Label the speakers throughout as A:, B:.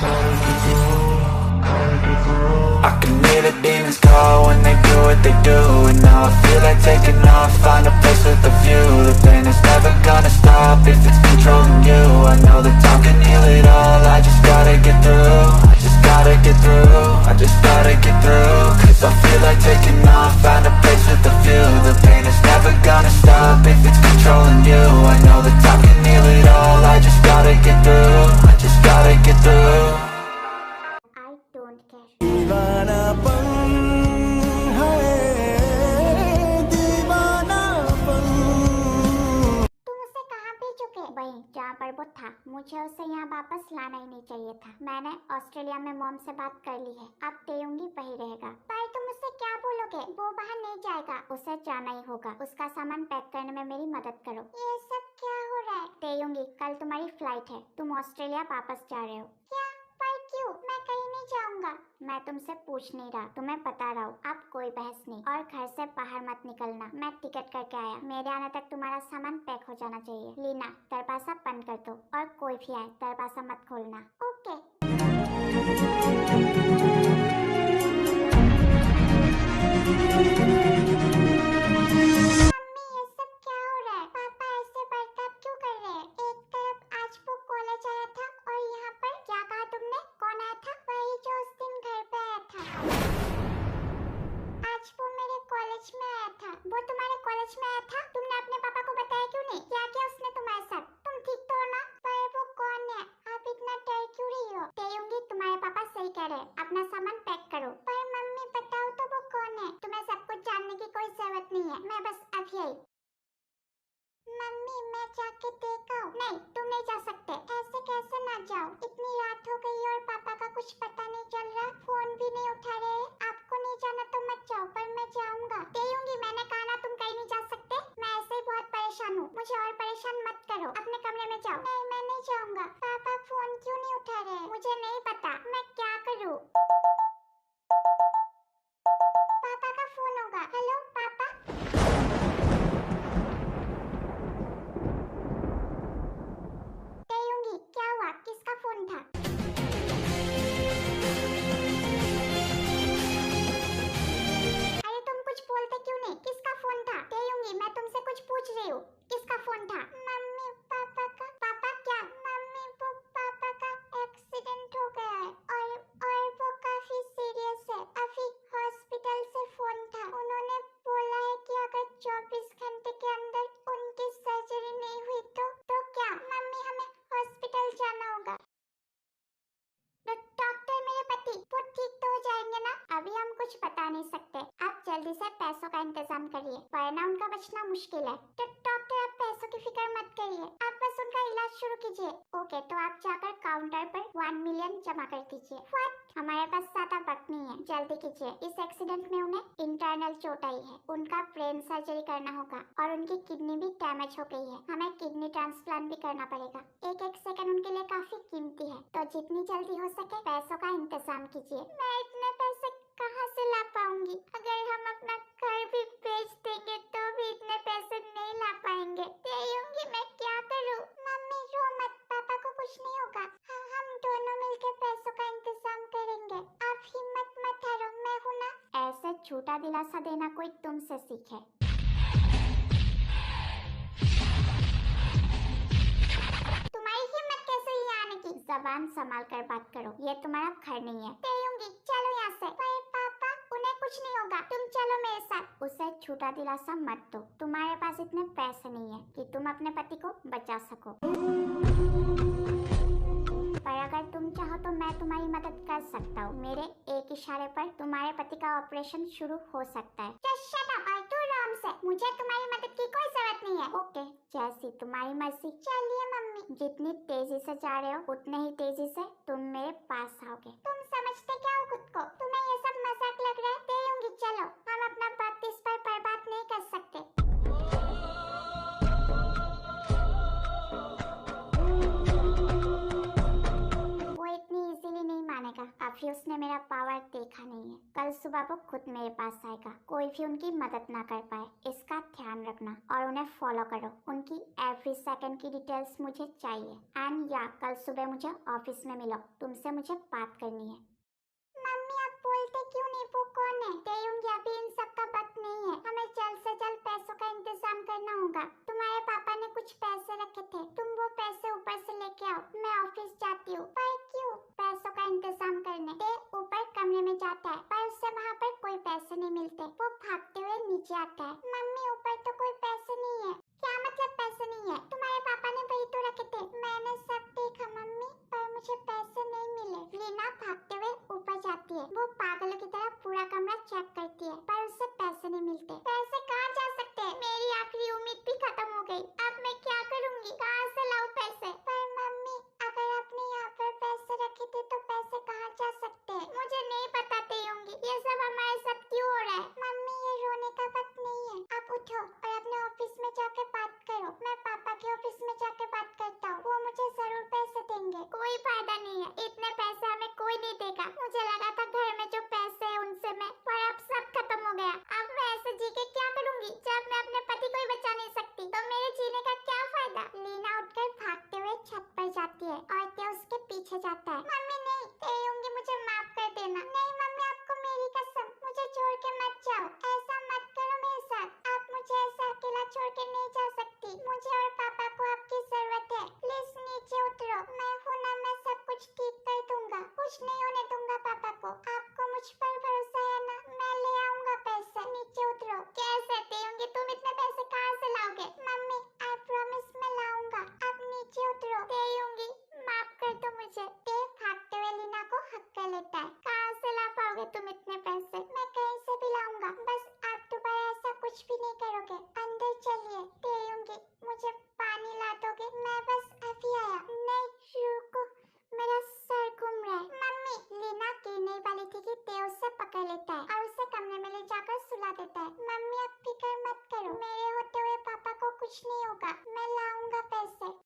A: I can hear the demons call when they do what they do. And now I feel like taking off, find a place with a view. The pain is never gonna stop if it's controlling you. I know that time can heal it all, I just gotta get through. I just gotta get through, I just gotta get through. Cause I feel like taking off, find a place with a view. The pain is never gonna stop if it's controlling you. I know that time can heal it all, I just gotta get through. I just gotta get through.
B: I don't care.
A: दीवानापन है, दीवानापन।
B: तुम उसे कहाँ भेजोगे? वही जहाँ पर वो था। मुझे उसे यहाँ वापस लाना ही नहीं चाहिए था। मैंने ऑस्ट्रेलिया में मॉम से बात कर ली है, अब तेयुंगी वही रहेगा। पर तुम उससे क्या बोलोगे? वो बाहर नहीं जाएगा, उसे जाना ही होगा। उसका सामान पैक करने में मेरी मदद करो। ये सब क्या हो रहा है? तेयुंगी, कल तुम्हारी फ्लाइट है, तुम ऑस्ट्रेलिया वापस जा रहे हो। क्या? पर क्यों? मैं कहीं नहीं जाऊंगा। मैं तुमसे पूछ नहीं रहा, तुम्हें बता रहा हूँ। अब कोई बहस नहीं, और घर से बाहर मत निकलना। मैं टिकट करके आया, मेरे आने तक तुम्हारा सामान पैक हो जाना चाहिए। लीना, दरवाजा बंद कर दो, और कोई भी आए दरवाजा मत खोलना। ओके। मम्मी, ये सब क्या हो रहा है? पापा ऐसे बर्ताव क्यों कर रहे हैं? एक तरफ आज वो कॉलेज आया था, और यहाँ पर क्या कहा तुमने? कौन आया था? वही जो उस दिन घर पे आया था। आज वो मेरे कॉलेज में आया था। वो तुम्हारे कॉलेज में आया था? तुमने अपने पापा को बताया क्यों नहीं? क्या किया उसने तुम्हारे साथ? तुम ठीक तो हो ना? पर वो कौन है? आप इतना डर क्यों रही हो? तेयुंगी, तुम्हारे पापा सही कह रहे हैं, अपना सामान पैक करो। पर मम्मी, बताओ तो वो कौन है? तुम्हें सब कुछ जानने की कोई जरूरत नहीं है, मैं बस अभी आई। मम्मी, मैं जाके देखा हूँ। नहीं, तुम नहीं जा सकते। ऐसे कैसे ना जाओ? इतनी रात हो गई और पापा का कुछ पता नहीं चल रहा, फोन भी नहीं उठा रहे। आपको नहीं जाना तो मत जाओ, पर मैं जाऊंगा। तेयुंगी, मैंने कहा ना तुम कहीं नहीं जा सकते। मैं ऐसे ही बहुत परेशान हूँ, मुझे और परेशान मत करो। अपने कमरे में जाओ। नहीं, मैं नहीं जाऊंगा। पापा फोन क्यों नहीं उठा रहे? मुझे नहीं पता, मैं क्या करूँ? पापा का फोन होगा। हेलो पापा। तेयुंगी, क्या हुआ? किसका फोन था? अरे तुम कुछ बोलते क्यों नहीं? किसका फोन था? तेयुंगी, मैं तुमसे कुछ पूछ रही हूँ, किसका फोन था? मम्मी, पापा का। पापा क्या? मम्मी, वो पापा का एक्सीडेंट हो गया है, और वो काफी सीरियस है। अभी हॉस्पिटल से फोन था, उन्होंने बोला है कि अगर 24 घंटे के अंदर उनकी सर्जरी नहीं हुई तो क्या? मम्मी, हमें हॉस्पिटल जाना होगा। तो डॉक्टर मेरे पति, वो ठीक तो हो जाएंगे ना? अभी हम कुछ बता नहीं सकते, आप जल्दी से पैसों का इंतजाम करिए, वरना उनका बचना मुश्किल है। तो डॉक्टर, आप पैसों की फिक्र मत करिए, आप बस उनका इलाज शुरू कीजिए। ओके, तो आप जाकर काउंटर पर 1 मिलियन जमा कर दीजिए। व्हाट? हमारे पास ज्यादा वक्त नहीं है, जल्दी कीजिए। इस एक्सीडेंट में उन्हें इंटरनल चोट आई है, उनका ब्रेन सर्जरी करना होगा, और उनकी किडनी भी डैमेज हो गई है। हमें किडनी ट्रांसप्लांट भी करना पड़ेगा। एक एक सेकंड उनके लिए काफी कीमती है, तो जितनी जल्दी हो सके पैसों का इंतजाम कीजिए। मैं इतने पैसे कहाँ से ला पाऊंगी? अगर हम अपना घर भी बेच देंगे तो भी इतने पैसे नहीं ला पाएंगे। तेयुंगी, मैं क्या करूँ? मम्मी, रो मत, पापा को कुछ नहीं होगा। हम दोनों मिलकर पैसों का इंतजाम करेंगे। आप हिम्मत मत हारो, मैं हूँ ना। ऐसे झूठा दिलासा देना कोई तुमसे सीखे। तुम्हारी हिम्मत कैसे हुई आने की? जबान संभाल कर बात करो, ये तुम्हारा घर नहीं है। तेयुंगी, चलो यहाँ से। पर पापा, उन्हें कुछ नहीं होगा, तुम चलो मेरे साथ। उसे झूठा दिलासा मत दो, तुम्हारे पास इतने पैसे नहीं है कि तुम अपने पति को बचा सको। पर अगर तुम चाहो तो मैं तुम्हारी मदद कर सकता हूँ। मेरे एक इशारे पर तुम्हारे पति का ऑपरेशन शुरू हो सकता है। शट अप और तू आराम से, मुझे तुम्हारी मदद की कोई जरूरत नहीं है। ओके, जैसी तुम्हारी मर्जी। चलिए मम्मी। जितनी तेजी से जा रहे हो उतने ही तेजी से तुम मेरे पास आओगे। तुम समझते क्या हो खुद को? तुम्हें ये सब मजाक लग रहा है? तेयुंगी, चलो, हम अपना वक्त इस पर बर्बाद नहीं कर सकते। वो इतनी इजीली नहीं मानेगा, अभी क्योंकि उसने मेरा पावर देखा नहीं है। कल सुबह वो खुद मेरे पास आएगा, कोई भी उनकी मदद ना कर पाए, इसका ध्यान रखना और उन्हें फॉलो करो। उनकी एवरी सेकंड की डिटेल्स मुझे चाहिए। एंड या कल सुबह मुझे ऑफिस में मिलो, तुमसे मुझे बात करनी है। मम्मी आप बोलते क्यों नहीं? वो कौन है? देयूंगी, अभी इन सब का वक्त नहीं है। हमें जल्द से जल्द पैसों का इंतजाम करना होगा। तुम्हारे पापा ने कुछ पैसे रखे थे, तुम वो पैसे ऊपर से लेके आओ। मैं ऑफिस जाती हूँ। पर क्यों? पैसों का इंतजाम करने। दे ऊपर कमरे में जाता है, पर उससे वहाँ पर कोई पैसे नहीं मिलते। वो भागते हुए नीचे आता है। मम्मी ऊपर तो कोई पैसे नहीं है। क्या मतलब पैसे नहीं है? तुम्हारे पापा ने वही तो रखे थे। मैंने सब देखा मम्मी, पर मुझे पैसे नहीं मिले। लीना भागते हुए ऊपर जाती है। वो पागलों की तरह पूरा कमरा चेक करती है, पर उससे पैसे नहीं मिलते। पैसे कहाँ जा सकते हैं? मेरी आखिरी उम्मीद भी खत्म हो गई। अब मैं क्या करूँगी? कहाँ से लाऊं पैसे? पर मम्मी अगर आपने यहाँ पर पैसे रखे थे तो पैसे कहाँ जा सकते हैं? मुझे नहीं बताते होंगी। ये सब हमारे साथ क्यों हो रहा है? मम्मी ये रोने का वक्त नहीं है। आप उठो और अपने ऑफिस में जाके बात करो। मैं पापा के ऑफिस में जाके बात करता हूँ, वो मुझे जरूर पैसे देंगे। कोई फायदा नहीं है, इतने पैसे हमें कोई नहीं देगा। मुझे लगा था घर में जो पैसे है उनसे मैं, पर अब सब खत्म हो गया। अब मैं ऐसे जी के क्या करूँगी? जब मैं अपने पति को ही बचा नहीं सकती तो मेरे जीने का क्या फायदा? लीना उठकर भागते हुए छत पर जाती है और ते उसके पीछे जाता है। मम्मी नहीं, तेयूंगी मुझे माफ कर देना। नहीं मम्मी, आपको मेरी कसम, मुझे छोड़ के मत जाओ। ऐसा मत करो मेरे साथ। आप मुझे ऐसा अकेला छोड़ के नहीं जा सकती। मुझे और पापा को आपकी जरूरत है। प्लीज नीचे उतरो। मैं हूं ना, मैं सब कुछ ठीक कर दूंगा। कुछ नहीं होने दूंगा पापा को। आपको मुझ पर भरोसा है ना? मैं ले आऊंगा पैसे। नीचे उतरो। कैसे देंगे? तुम इतने पैसे कहाँ से लाओगे? मम्मी आई प्रॉमिस मैं लाऊंगा। आप नीचे उतरो। देंगी, माफ कर दो मुझे। देव भागते हुए लीना को हक्का लेता है। कहाँ से ला पाओगे तुम इतने पैसे? मैं कहीं से भी लाऊंगा, बस आप दोबारा ऐसा कुछ भी नहीं करोगे। अंदर चलिए। देंगी, मुझे पानी ला दोगे? मैं बस अभी आया। नहीं रुको, मेरा सर घूम रहा है। मम्मी लीना गिरने वाली थी कि देव उसे पकड़ लेता है और उसे कमरे में ले जाकर सुला देता है। मम्मी अब फिक्र मत करो, मेरे होते हुए पापा को कुछ नहीं होगा। मैं लाऊंगा पैसे।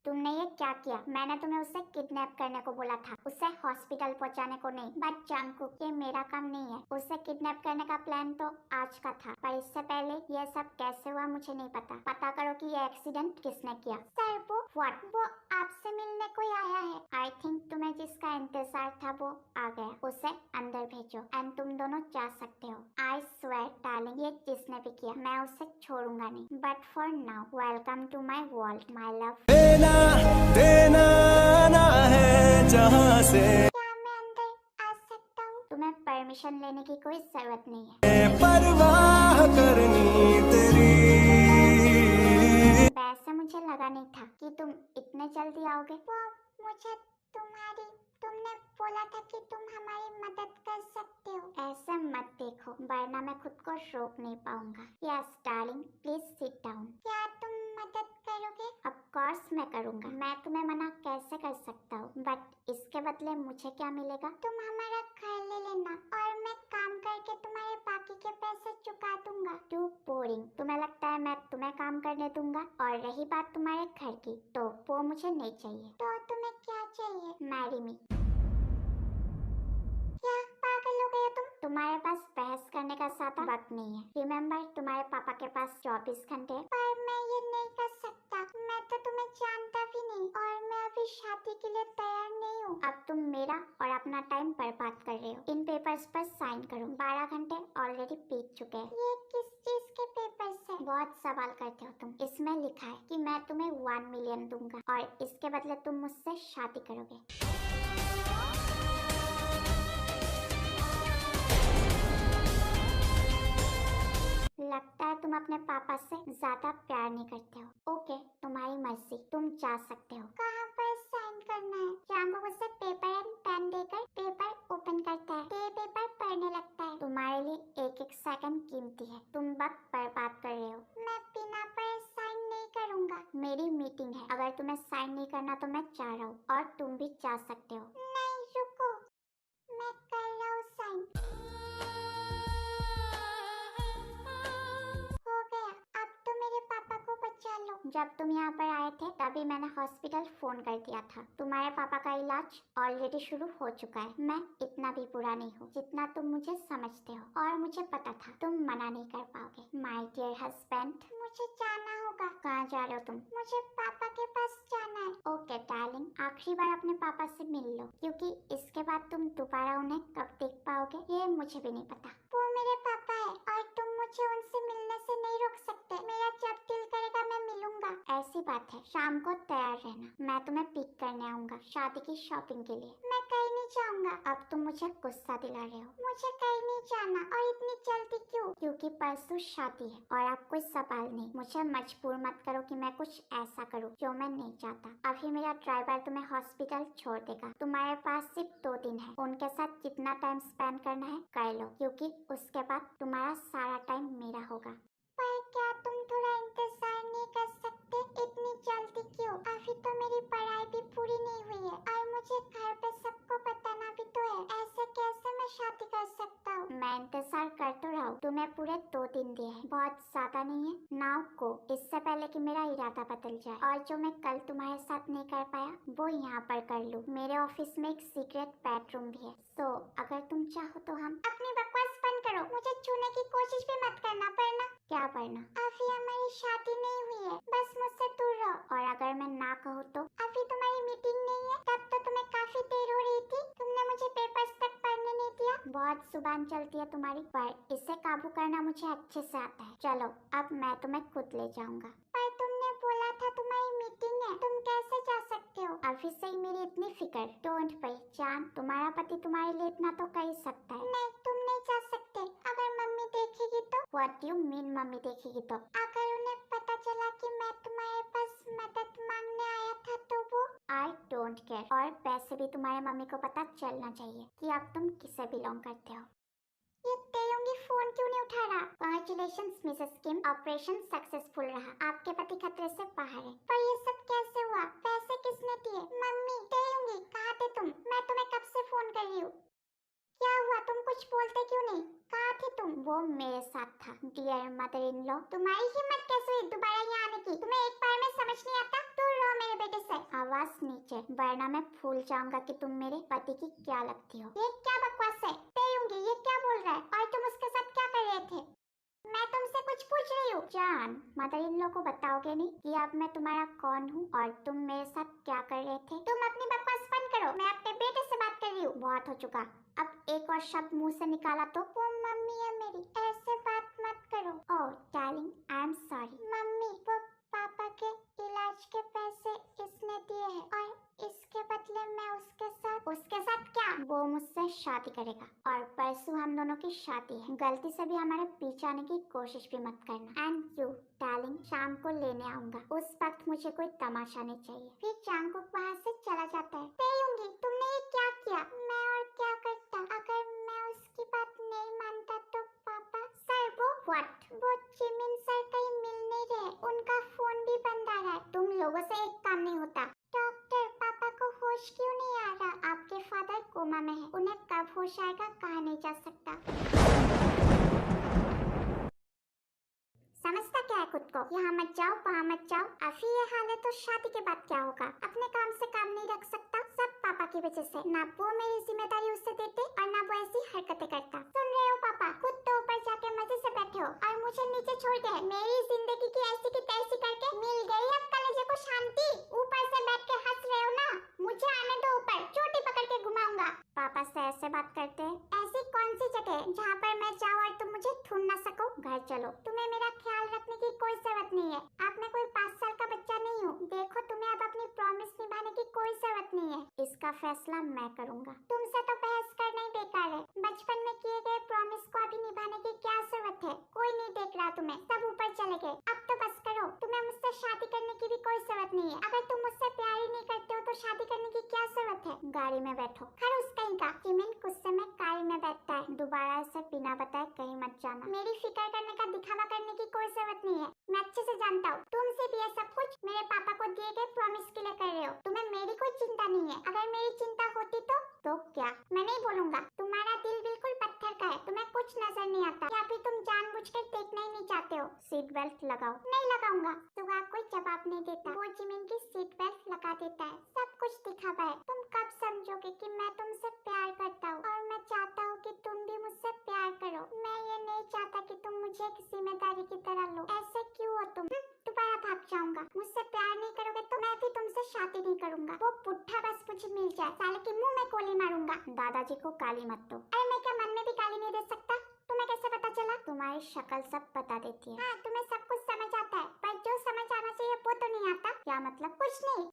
B: तुमने ये क्या किया? मैंने तुम्हें उसे किडनैप करने को बोला था, उसे हॉस्पिटल पहुंचाने को नहीं। बट जंगकुक, ये मेरा काम नहीं है। उसे किडनैप करने का प्लान तो आज का था, पर इससे पहले ये सब कैसे हुआ मुझे नहीं पता। पता करो कि ये एक्सीडेंट किसने किया। सर वो आपसे मिलने कोई आया है। आई थिंक तुम्हें जिसका इंतजार था वो आ गया। उसे अंदर भेजो एंड तुम दोनों जा सकते हो। आई स्वेयर डार्लिंग, ये जिसने भी किया मैं उसे छोड़ूंगा नहीं। But for now welcome to my world my love.
C: देना ना है जहाँ से।
B: क्या मैं अंदर आ सकता हूँ? तुम्हें परमिशन लेने की कोई जरूरत नहीं है।
C: परवाह करनी तेरी।
B: वैसे मुझे लगा नहीं था कि तुम इतने जल्दी आओगे। वो मुझे तुमने बोला था कि तुम हमारी मदद कर सकते हो। ऐसे मत देखो, वरना मैं खुद को रोक नहीं पाऊंगा। Yes darling, please sit down. क्या तुम मदद करोगे? ऑफ कोर्स मैं करूंगा। मैं तुम्हें मना कैसे कर सकता हूँ? बट इसके बदले मुझे क्या मिलेगा? तुम हमारा घर ले लेना और मैं काम करके तुम्हारे बाकी के पैसे चुका दूंगा। Too boring. तुम्हें लगता है मैं तुम्हें काम करने दूंगा? और रही बात तुम्हारे घर की, तो वो मुझे नहीं चाहिए। तो तुम्हें क्या चाहिए? Marry me. क्या पागल हो गए तुम? तुम्हारे पास बहस करने का ज्यादा वक्त नहीं है। रिमेम्बर, तुम्हारे पापा के पास 24 घंटे। पर मैं ये नहीं कर सकता। मैं तो तुम्हें जानता भी नहीं और मैं अभी शादी के लिए तैयार नहीं हूँ। अब तुम मेरा और अपना टाइम बर्बाद कर रहे हो। इन पेपर्स पर साइन करो। 12 घंटे ऑलरेडी बीत चुके हैं। ये किस चीज के पेपर्स है? बहुत सवाल करते हो तुम। इसमें लिखा है कि मैं तुम्हें 1 मिलियन दूंगा और इसके बदले तुम मुझसे शादी करोगे। लगता है तुम अपने पापा से ज्यादा प्यार नहीं करते हो। ओके, तुम्हारी मर्जी, तुम जा सकते हो। कहाँ पर साइन करना है? जांगो उसे पेपर एंड पेन देकर पेपर ओपन करता है। ये पेपर पढ़ने लगता है। तुम्हारे लिए एक एक सेकंड कीमती है। तुम वक्त बर्बाद कर रहे हो। मैं बिना पढ़े साइन नहीं करूँगा। मेरी मीटिंग है, अगर तुम्हें साइन नहीं करना तो मैं जा रहा हूँ और तुम भी जा सकते हो। नहीं रुको, मैं कर रहा हूँ साइन। हो गया, अब तो मेरे पापा को बचा लो। जब तुम यहाँ पर आए थे तभी मैंने हॉस्पिटल फोन कर दिया था। तुम्हारे पापा का इलाज ऑलरेडी शुरू हो चुका है। मैं इतना भी बुरा नहीं हूँ जितना तुम मुझे समझते हो, और मुझे पता था तुम मना नहीं कर पाओगे। माय डियर हस्बैंड, मुझे जाना होगा। कहाँ जा रहे हो तुम? मुझे पापा के पास जाना है। ओके डार्लिंग, आखिरी बार अपने पापा से मिल लो, क्योंकि इसके बाद तुम दोबारा उन्हें कब देख पाओगे ये मुझे भी नहीं पता। वो मेरे पापा है और तुम मुझे उनसे मिलने से नहीं रोक सकते। मेरा जब दिल करेगा मैं मिलूंगा। ऐसी बात है, शाम को तैयार रहना, मैं तुम्हें पिक करने आऊंगा शादी की शॉपिंग के लिए। मैं कहीं नहीं जाऊंगा। अब तुम मुझे गुस्सा दिला रहे हो। मुझे कहीं नहीं जाना। और इतनी जल्दी क्यों? क्योंकि परसों शादी है और अब कोई सवाल नहीं। मुझे मजबूर मत करो कि मैं कुछ ऐसा करूं जो मैं नहीं चाहता। अभी मेरा ड्राइवर तुम्हें हॉस्पिटल छोड़ देगा। तुम्हारे पास सिर्फ 2 दिन है, उनके साथ जितना टाइम स्पेंड करना है कर लो, क्योंकि उसके बाद तुम्हारा सारा टाइम मेरा होगा। पर क्या तुम थोड़ा इंतजार नहीं कर सकते? इतनी जल्दी क्यों? अभी तो मेरी पढ़ाई भी पूरी नहीं हुई है और मुझे घर पे सबको बताना भी तो है। ऐसे कैसे मैं शादी कर सकता हूँ? मैं इंतजार कर तो रहा हूँ। तुम्हें पूरे 2 दिन दिए हैं, बहुत ज्यादा नहीं है। नाउ को, इससे पहले कि मेरा इरादा बदल जाए और जो मैं कल तुम्हारे साथ नहीं कर पाया वो यहाँ पर कर लूँ। मेरे ऑफिस में एक सीक्रेट बेडरूम भी है, तो अगर तुम चाहो तो हम। अपनी बकवास बंद करो, मुझे छूने की कोशिश भी मत करना। पढ़ना क्या पढ़ना? अभी हमारी शादी नहीं हुई है, बस मुझसे दूर रहो। और अगर मैं ना कहूँ तो? अभी तुम्हारी मीटिंग नहीं है, तब तो तुम्हें काफी देर हो रही थी। तुमने मुझे पेपर्स तक पढ़ने नहीं दिया। बहुत जुबान चलती है तुम्हारी, पर इसे काबू करना मुझे अच्छे से आता है। चलो अब मैं तुम्हें खुद ले जाऊंगा। पर तुमने बोला था तुम्हारी मीटिंग है, तुम कैसे जा सकते हो? अभी से ही मेरी इतनी फिक्र। डोंट वरी जान, तुम्हारा पति तुम्हारे लिए इतना तो कर ही सकता है। नहीं, तुम नहीं जा सकते। अगर मम्मी देखेगी तो? व्हाट यू मीन मम्मी देखेगी तो? अगर उन्हें पता चला कि मैं तुम्हारे पास मदद मांगने आया था तो वो? I don't care. और वैसे भी तुम्हारे मम्मी को पता चलना चाहिए कि अब तुम किसे बिलोंग करते हो। ये तेयुंगी फोन क्यों नहीं उठा रहा? कांग्रेचुलेशंस मिसेस किम, ऑपरेशन सक्सेसफुल रहा। आपके पति खतरे से बाहर है। पर ये सब कैसे हुआ? पैसे किसने दिए? मम्मी, तेयुंगी कहाँ थे तुम? मैं तुम्हें कब से फोन कर रही हूँ। क्या हुआ? तुम कुछ बोलते क्यों नहीं? कहाँ थे तुम? वो मेरे साथ था। डियर मदर इन लॉ, तुम्हारी हिम्मत कैसे हुई दोबारा यहाँ आने की? तुम्हें एक बार में समझ नहीं आता? दूर रहो मेरे बेटे से। आवाज नीचे, वरना मैं भूल जाऊंगा कि तुम मेरे पति की क्या लगती हो। ये क्या बकवास है? तेयुंगी ये क्या बोल रहा है? और तुम उसके साथ क्या कर रहे थे? मैं तुमसे कुछ पूछ रही हूँ। जान, मदर इन लॉ को बताओगे नहीं कि अब मैं तुम्हारा कौन हूँ और तुम मेरे साथ क्या कर रहे थे? तुम अपनी बकवास बंद करो, मैं अपने बेटे से बात कर रही हूँ। बहुत हो चुका, अब एक और शब्द मुंह से निकाला तो। वो मम्मी है मेरी, ऐसे बात मत करो। Oh darling, I am sorry. Mummy, वो पापा के इलाज के पैसे इसने दिए हैं और इसके बदले मैं उसके साथ क्या? वो मुझसे शादी करेगा और परसों हम दोनों की शादी है। गलती से भी हमारे पीछे आने की कोशिश भी मत करना। एंड यू डार्लिंग, शाम को लेने आऊंगा। उस वक्त मुझे कोई तमाशा नहीं चाहिए। फिर चांगकुक वहाँ से चला जाता है। तेयुंगी, तुमने ये क्या किया? मैं और क्या करता? अगर मैं उसकी बात नहीं मानता तो पापा? सर वो व्हाट? वो जिमिन सर कहीं मिल नहीं रहे, उनका फोन भी बंद आ रहा है। तुम लोगों से एक काम नहीं होता। डॉक्टर, पापा को होश क्यों नहीं आ रहा? आपके फादर कोमा में है, उन्हें कब होश आएगा कहा नहीं जा सकता। समझता क्या है खुद को? यहाँ मत जाओ, वहाँ मत जाओ। अभी ये हाल है तो शादी के बाद क्या होगा? अपने काम से काम नहीं रख सकता, सब पापा की वजह से। ना वो मेरी जिम्मेदारी उससे देते और ना वो ऐसी हरकतें करता। सुन रहे हो पापा? खुद तो ऊपर जाके मजे से बैठे हो और मुझे नीचे छोड़ के मेरी जिंदगी की ऐसी की तैसी करके मिल गई अब कलेजे को शांति। ऊपर से बैठ के हंस रहे हो ना? मुझे आने दो ऊपर, चोटी पकड़ के घुमाऊंगा। पापा से ऐसे बात करते हैं? ऐसी कौन सी जगह है जहाँ पर मैं जाऊँ और तुम मुझे ढूंढ ना सको? घर चलो, तुम्हें मेरा ख्याल रखने की कोई जरूरत नहीं है। आप मैं कोई 5 साल का बच्चा नहीं हूँ। देखो, तुम्हें अब अपनी प्रॉमिस निभाने की कोई जरूरत नहीं है। इसका फैसला मैं करूँगा। तुमसे तो बहस करना ही बेकार है। बचपन में किए गए प्रॉमिस को अभी निभाने की क्या जरूरत है? कोई नहीं देख रहा तुम्हें, सब ऊपर चले गए। अब तो बस करो, तुम्हें मुझसे शादी करने की भी कोई जरूरत नहीं है। अगर तुम मुझसे प्यार ही नहीं करते हो तो शादी करने की क्या जरूरत है? गाड़ी में बैठो। खरूस कहीं का। जिमिन गुस्से में गाड़ी में बैठता है। दोबारा इसे बिना बताए कहीं मत जाना। मेरी फिक्र करने का दिखावा करने की कोई जरूरत नहीं है। मैं अच्छे से जानता हूँ तुमसे भी ये सब कुछ मेरे पापा को दिए गए प्रॉमिस के लिए कर रहे हो। तुम्हें मेरी कोई चिंता नहीं है। अगर मेरी चिंता होती तो क्या? मैं नहीं बोलूंगा। तुम्हारा दिल बिल्कुल पत्थर कलर का है, तुम्हें कुछ नजर नहीं आता या फिर तुम जानबूझकर देखना ही नहीं चाहते हो? सीट बेल्ट लगाओ। नहीं लगाऊंगा। सुहाग कोई जवाब नहीं देता। वो जिमिन की सीट बेल्ट लगा देता है। सब कुछ दिखावा है। तुम कब समझोगे कि मैं तुमसे प्यार करता हूँ और मैं चाहता हूँ कि तुम भी मुझसे प्यार करो। मैं ये नहीं चाहता कि तुम मुझे एक जिम्मेदारी की तरह लो। ऐसे क्यों हो तुम? दोबारा भाग जाऊंगा। मुझसे प्यार नहीं करोगे तो मैं भी तुमसे शादी नहीं करूंगा। वो बुढ़ा बस मुझे मिल जाए, साले के मुंह में गोली मारूंगा। दादाजी को गाली मत दो। अरे मैं क्या मन में भी गाली नहीं दे सकता? तुम्हें कैसे पता चला? तुम्हारी शक्ल सब बता देती है। हाँ, तुम्हें सब कुछ समझ आता है, पर जो समझ आना चाहिए वो तो नहीं आता। क्या मतलब? कुछ नहीं।